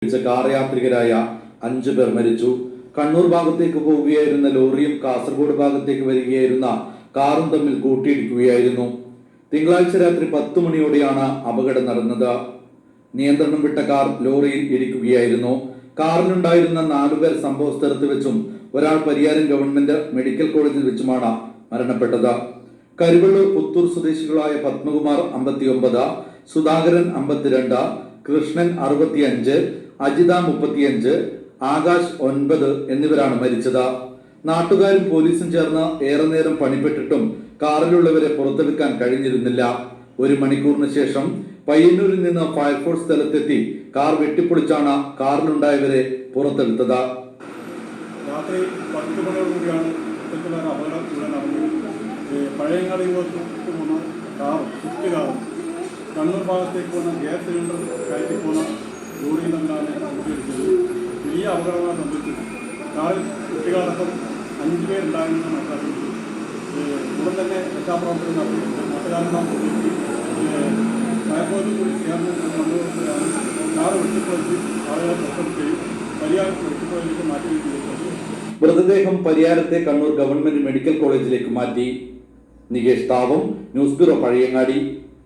Car യാത്രികരായ 5 പേർ മരിച്ചു. കണ്ണൂർ ഭാഗത്തേക്ക് പോവുകയായിരുന്ന ലോറിയും കാസർഗോഡ് ഭാഗത്തേക്ക് വരികയായിരുന്ന കാറും തമ്മിൽ കൂട്ടിയിടിക്കുകയായിരുന്നു. തിങ്കളാഴ്ച രാത്രി 10 മണിയോടെയാണ് അപകടം നടന്നത്. നിയന്ത്രണം വിട്ട കാർ ലോറിയിൽ ഇടിക്കുകയായിരുന്നു. കാറിലുണ്ടായിരുന്ന 4 പേർ സംഭവ സ്ഥലത്ത് വെച്ചും ഒരാൾ പരിയാരം ഗവൺമെന്റ് മെഡിക്കൽ കോളേജിൽ വെച്ചുമാണ് മരണപ്പെട്ടത്. കരുവള്ളൂർ പുത്തൂർ സ്വദേശികളായ പത്മകുമാർ 59, സുധാകരൻ 52, കൃഷ്ണൻ 65, അജിത 35, ആകാശ് 9 എന്നിവരാണ് മരിച്ചത്. നാട്ടുകാരും പോലീസും ചേർന്ന് ഏറെ നേരം പണിപ്പെട്ടിട്ടും കാറിലുള്ളവരെ പുറത്തെടുക്കാൻ കഴിഞ്ഞിരുന്നില്ല. 1 മണിക്കൂറിന് ശേഷം പയ്യന്നൂരിൽ നിന്ന് ഫയർഫോഴ്സ് സ്ഥലത്തെത്തി കാർ വെട്ടിപ്പൊളിച്ചാണ് കാറിലുണ്ടായവരെ പുറത്തെടുത്തത്. രാത്രി 10 മണിയോടുകൂടിയാണ് ഇത്തരത്തിലുള്ള അപകടം ഇവിടെ നടന്നത്. പഴയങ്ങാടി പോകുന്ന കാറും സ്വിഫ്റ്റ് കാറും കണ്ണൂർ ഭാഗത്തേക്ക് പോകുന്ന ഗ്യാസ് സിലിണ്ടർ കയറ്റി പോകുന്ന ലോറിയിൽ തമ്മിലാണ് കൂട്ടിയിടിച്ചത്. വലിയ അപകടമാണ് സംഭവിച്ചത്. കാറിൽ കുട്ടികളടക്കം 5 പേരുണ്ടായിരുന്ന മനസ്സിലാക്കുന്നത്. ഉടൻ തന്നെ രക്ഷാപ്രവർത്തനം നടത്തിയിട്ടുണ്ട്. നാട്ടുകാരെല്ലാം ഫയർഫോഴ്സും കൂടി ചേർന്ന് കണ്ണൂരിലാണ് കാറ് വെട്ടിപ്പൊളിച്ച് ആളുകളെ പുറത്തെടുക്കുകയും പരിയാരം മെഡിക്കൽ കോളേജിലേക്ക് മാറ്റുകയും ചെയ്തിട്ടുണ്ട്. മൃതദേഹം പരിയാരത്തെ കണ്ണൂർ ഗവൺമെന്റ് മെഡിക്കൽ കോളേജിലേക്ക് മാറ്റി. Nikesh Thavam, news bureau, Pazhayangadi.